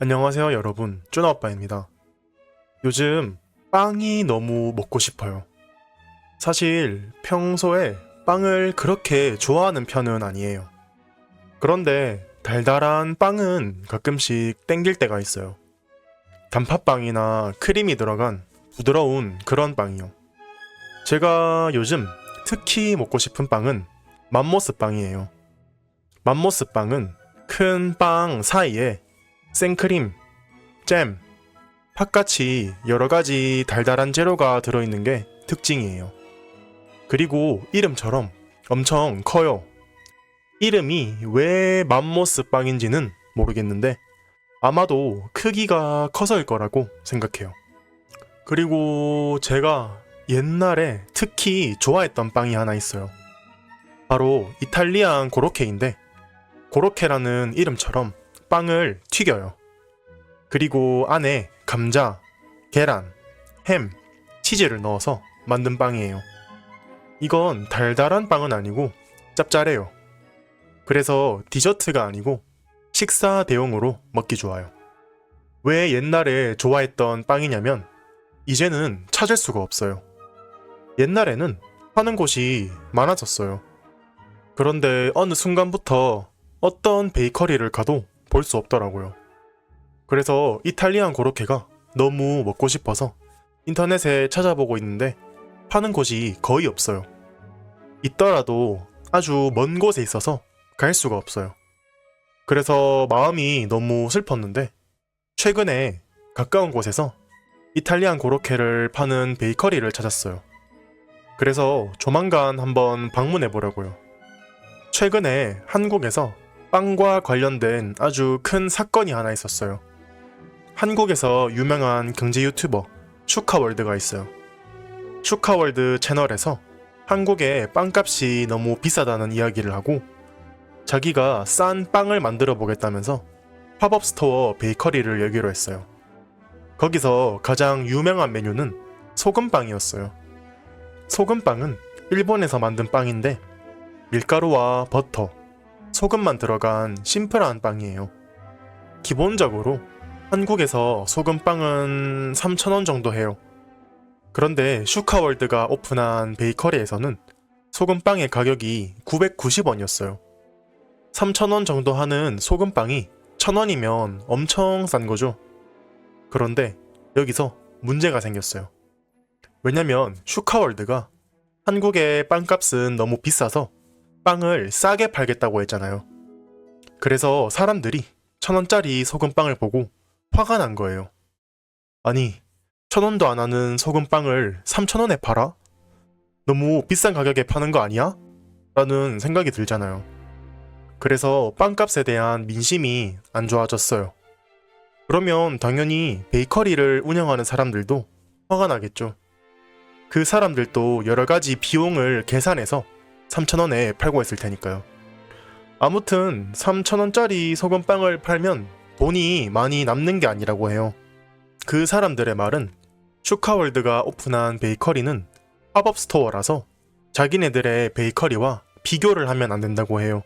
안녕하세요 여러분, 쭈나오빠입니다. 요즘 빵이 너무 먹고 싶어요. 사실 평소에 빵을 그렇게 좋아하는 편은 아니에요. 그런데 달달한 빵은 가끔씩 땡길 때가 있어요. 단팥빵이나 크림이 들어간 부드러운 그런 빵이요. 제가 요즘 특히 먹고 싶은 빵은 맘모스 빵이에요. 맘모스 빵은 큰 빵 사이에 생크림, 잼, 팥같이 여러가지 달달한 재료가 들어있는 게 특징이에요. 그리고 이름처럼 엄청 커요. 이름이 왜 맘모스 빵인지는 모르겠는데 아마도 크기가 커서일 거라고 생각해요. 그리고 제가 옛날에 특히 좋아했던 빵이 하나 있어요. 바로 이탈리안 고로케인데, 고로케라는 이름처럼 빵을 튀겨요. 그리고 안에 감자, 계란, 햄, 치즈를 넣어서 만든 빵이에요. 이건 달달한 빵은 아니고 짭짤해요. 그래서 디저트가 아니고 식사 대용으로 먹기 좋아요. 왜 옛날에 좋아했던 빵이냐면 이제는 찾을 수가 없어요. 옛날에는 파는 곳이 많아졌어요. 그런데 어느 순간부터 어떤 베이커리를 가도 볼 수 없더라고요. 그래서 이탈리안 고로케가 너무 먹고 싶어서 인터넷에 찾아보고 있는데 파는 곳이 거의 없어요. 있더라도 아주 먼 곳에 있어서 갈 수가 없어요. 그래서 마음이 너무 슬펐는데 최근에 가까운 곳에서 이탈리안 고로케를 파는 베이커리를 찾았어요. 그래서 조만간 한번 방문해 보려고요. 최근에 한국에서 빵과 관련된 아주 큰 사건이 하나 있었어요. 한국에서 유명한 경제 유튜버 슈카월드가 있어요. 슈카월드 채널에서 한국의 빵값이 너무 비싸다는 이야기를 하고 자기가 싼 빵을 만들어 보겠다면서 팝업 스토어 베이커리를 열기로 했어요. 거기서 가장 유명한 메뉴는 소금빵이었어요. 소금빵은 일본에서 만든 빵인데 밀가루와 버터, 소금만 들어간 심플한 빵이에요. 기본적으로 한국에서 소금빵은 3,000원 정도 해요. 그런데 슈카월드가 오픈한 베이커리에서는 소금빵의 가격이 990원이었어요. 3,000원 정도 하는 소금빵이 1,000원이면 엄청 싼 거죠. 그런데 여기서 문제가 생겼어요. 왜냐면 슈카월드가 한국의 빵값은 너무 비싸서 빵을 싸게 팔겠다고 했잖아요. 그래서 사람들이 1,000원짜리 소금빵을 보고 화가 난 거예요. 아니, 1,000원도 안 하는 소금빵을 3,000원에 팔아? 너무 비싼 가격에 파는 거 아니야? 라는 생각이 들잖아요. 그래서 빵값에 대한 민심이 안 좋아졌어요. 그러면 당연히 베이커리를 운영하는 사람들도 화가 나겠죠. 그 사람들도 여러 가지 비용을 계산해서 3,000원에 팔고 있을 테니까요. 아무튼 3,000원짜리 소금빵을 팔면 돈이 많이 남는 게 아니라고 해요. 그 사람들의 말은 슈카월드가 오픈한 베이커리는 팝업 스토어라서 자기네들의 베이커리와 비교를 하면 안 된다고 해요.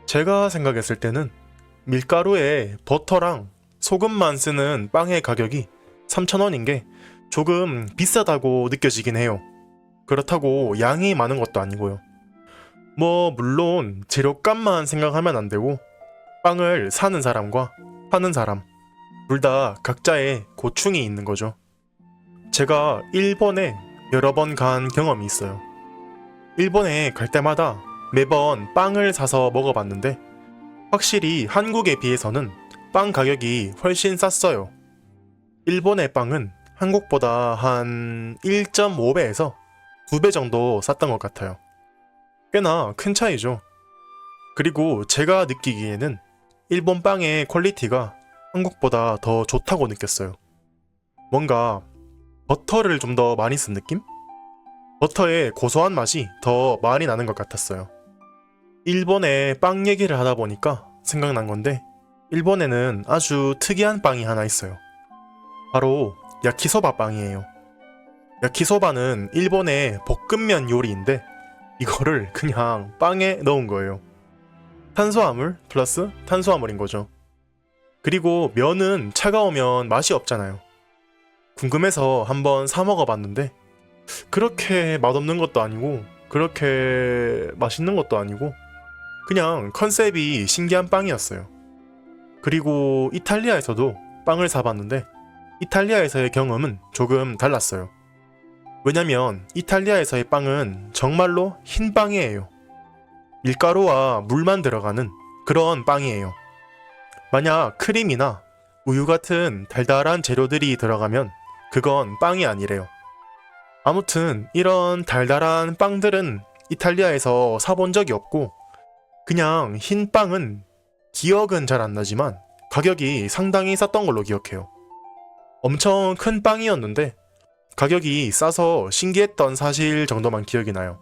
제가 생각했을 때는 밀가루에 버터랑 소금만 쓰는 빵의 가격이 3,000원인 게 조금 비싸다고 느껴지긴 해요. 그렇다고 양이 많은 것도 아니고요. 물론 재료값만 생각하면 안 되고 빵을 사는 사람과 파는 사람 둘 다 각자의 고충이 있는 거죠. 제가 일본에 여러 번 간 경험이 있어요. 일본에 갈 때마다 매번 빵을 사서 먹어봤는데 확실히 한국에 비해서는 빵 가격이 훨씬 쌌어요. 일본의 빵은 한국보다 한 1.5배에서 2배 정도 쌌던 것 같아요. 꽤나 큰 차이죠. 그리고 제가 느끼기에는 일본 빵의 퀄리티가 한국보다 더 좋다고 느꼈어요. 뭔가 버터를 좀 더 많이 쓴 느낌? 버터의 고소한 맛이 더 많이 나는 것 같았어요. 일본의 빵 얘기를 하다 보니까 생각난 건데 일본에는 아주 특이한 빵이 하나 있어요. 바로 야키소바 빵이에요. 야키소바는 일본의 볶음면 요리인데 이거를 그냥 빵에 넣은 거예요. 탄수화물 플러스 탄수화물인 거죠. 그리고 면은 차가우면 맛이 없잖아요. 궁금해서 한번 사 먹어봤는데 그렇게 맛없는 것도 아니고 그렇게 맛있는 것도 아니고 그냥 컨셉이 신기한 빵이었어요. 그리고 이탈리아에서도 빵을 사봤는데 이탈리아에서의 경험은 조금 달랐어요. 왜냐면 이탈리아에서의 빵은 정말로 흰 빵이에요. 밀가루와 물만 들어가는 그런 빵이에요. 만약 크림이나 우유 같은 달달한 재료들이 들어가면 그건 빵이 아니래요. 아무튼 이런 달달한 빵들은 이탈리아에서 사본 적이 없고 그냥 흰 빵은 기억은 잘 안 나지만 가격이 상당히 쌌던 걸로 기억해요. 엄청 큰 빵이었는데 가격이 싸서 신기했던 사실 정도만 기억이 나요.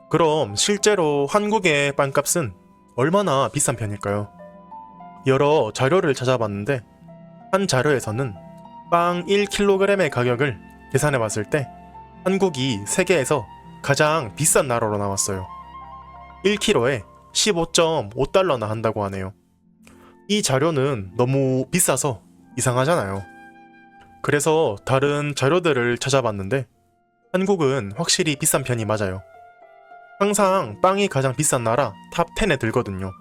그럼 실제로 한국의 빵값은 얼마나 비싼 편일까요? 여러 자료를 찾아봤는데 한 자료에서는 빵 1kg의 가격을 계산해 봤을 때 한국이 세계에서 가장 비싼 나라로 나왔어요. 1kg에 15.5달러나 한다고 하네요. 이 자료는 너무 비싸서 이상하잖아요. 그래서 다른 자료들을 찾아봤는데 한국은 확실히 비싼 편이 맞아요. 항상 빵이 가장 비싼 나라 탑 10에 들거든요.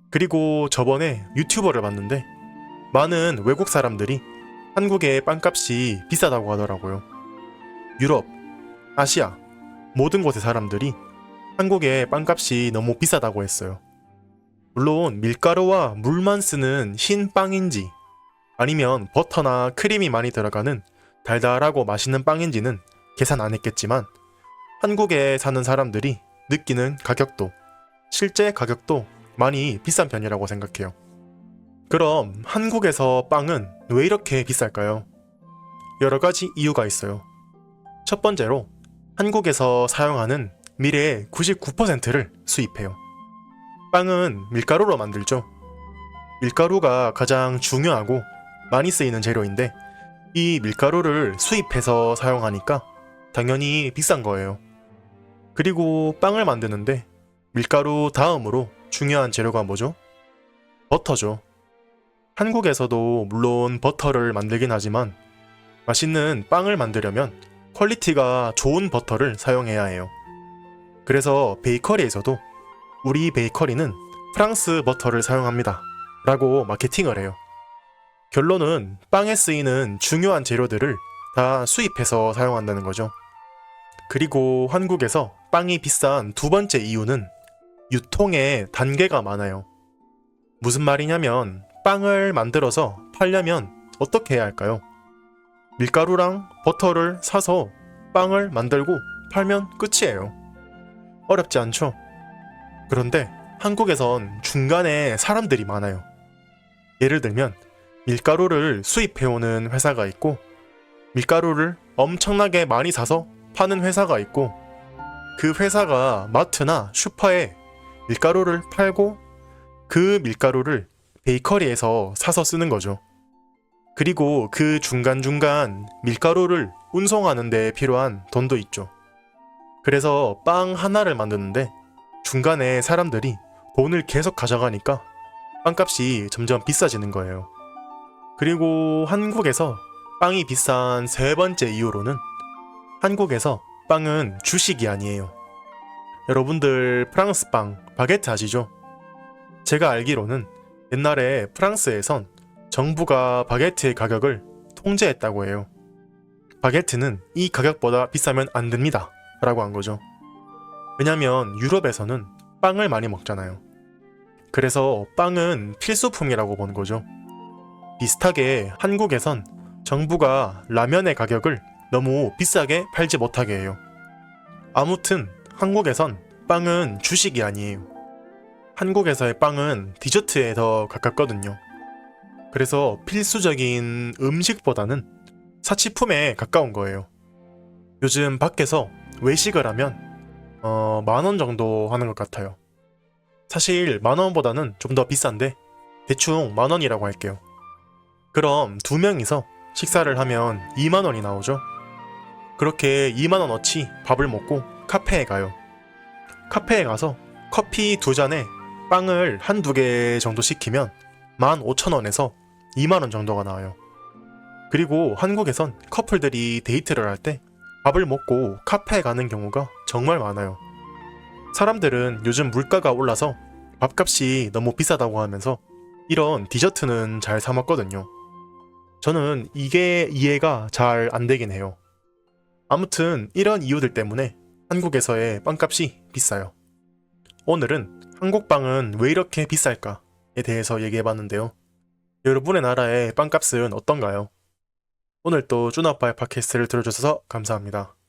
그리고 저번에 유튜버를 봤는데 많은 외국 사람들이 한국의 빵값이 비싸다고 하더라고요. 유럽, 아시아 모든 곳의 사람들이 한국의 빵값이 너무 비싸다고 했어요. 물론 밀가루와 물만 쓰는 흰 빵인지 아니면 버터나 크림이 많이 들어가는 달달하고 맛있는 빵인지는 계산 안 했겠지만 한국에 사는 사람들이 느끼는 가격도 실제 가격도 많이 비싼 편이라고 생각해요. 그럼 한국에서 빵은 왜 이렇게 비쌀까요? 여러 가지 이유가 있어요. 첫 번째로 한국에서 사용하는 밀의 99%를 수입해요. 빵은 밀가루로 만들죠. 밀가루가 가장 중요하고 많이 쓰이는 재료인데 이 밀가루를 수입해서 사용하니까 당연히 비싼 거예요. 그리고 빵을 만드는데 밀가루 다음으로 중요한 재료가 뭐죠? 버터죠. 한국에서도 물론 버터를 만들긴 하지만 맛있는 빵을 만들려면 퀄리티가 좋은 버터를 사용해야 해요. 그래서 베이커리에서도 우리 베이커리는 프랑스 버터를 사용합니다 라고 마케팅을 해요. 결론은 빵에 쓰이는 중요한 재료들을 다 수입해서 사용한다는 거죠. 그리고 한국에서 빵이 비싼 두 번째 이유는 유통의 단계가 많아요. 무슨 말이냐면 빵을 만들어서 팔려면 어떻게 해야 할까요? 밀가루랑 버터를 사서 빵을 만들고 팔면 끝이에요. 어렵지 않죠? 그런데 한국에선 중간에 사람들이 많아요. 예를 들면 밀가루를 수입해오는 회사가 있고 밀가루를 엄청나게 많이 사서 파는 회사가 있고 그 회사가 마트나 슈퍼에 밀가루를 팔고 그 밀가루를 베이커리에서 사서 쓰는 거죠. 그리고 그 중간중간 밀가루를 운송하는 데 필요한 돈도 있죠. 그래서 빵 하나를 만드는데 중간에 사람들이 돈을 계속 가져가니까 빵값이 점점 비싸지는 거예요. 그리고 한국에서 빵이 비싼 세 번째 이유로는 한국에서 빵은 주식이 아니에요. 여러분들 프랑스 빵, 바게트 아시죠? 제가 알기로는 옛날에 프랑스에선 정부가 바게트의 가격을 통제했다고 해요. 바게트는 이 가격보다 비싸면 안 됩니다 라고 한 거죠. 왜냐면 유럽에서는 빵을 많이 먹잖아요. 그래서 빵은 필수품이라고 보는 거죠. 비슷하게 한국에선 정부가 라면의 가격을 너무 비싸게 팔지 못하게 해요. 아무튼 한국에선 빵은 주식이 아니에요. 한국에서의 빵은 디저트에 더 가깝거든요. 그래서 필수적인 음식보다는 사치품에 가까운 거예요. 요즘 밖에서 외식을 하면 10,000원 정도 하는 것 같아요. 사실 10,000원보다는 좀 더 비싼데 대충 10,000원이라고 할게요. 그럼 2명이서 식사를 하면 20,000원이 나오죠. 그렇게 20,000원어치 밥을 먹고 카페에 가요. 카페에 가서 커피 2잔에 빵을 1-2개 정도 시키면 15,000원에서 20,000원 정도가 나와요. 그리고 한국에선 커플들이 데이트를 할 때 밥을 먹고 카페에 가는 경우가 정말 많아요. 사람들은 요즘 물가가 올라서 밥값이 너무 비싸다고 하면서 이런 디저트는 잘 사 먹거든요. 저는 이게 이해가 잘 안 되긴 해요. 아무튼 이런 이유들 때문에 한국에서의 빵값이 비싸요. 오늘은 한국 빵은 왜 이렇게 비쌀까에 대해서 얘기해봤는데요. 여러분의 나라의 빵값은 어떤가요? 오늘 또 쭈나빠의 팟캐스트를 들어주셔서 감사합니다.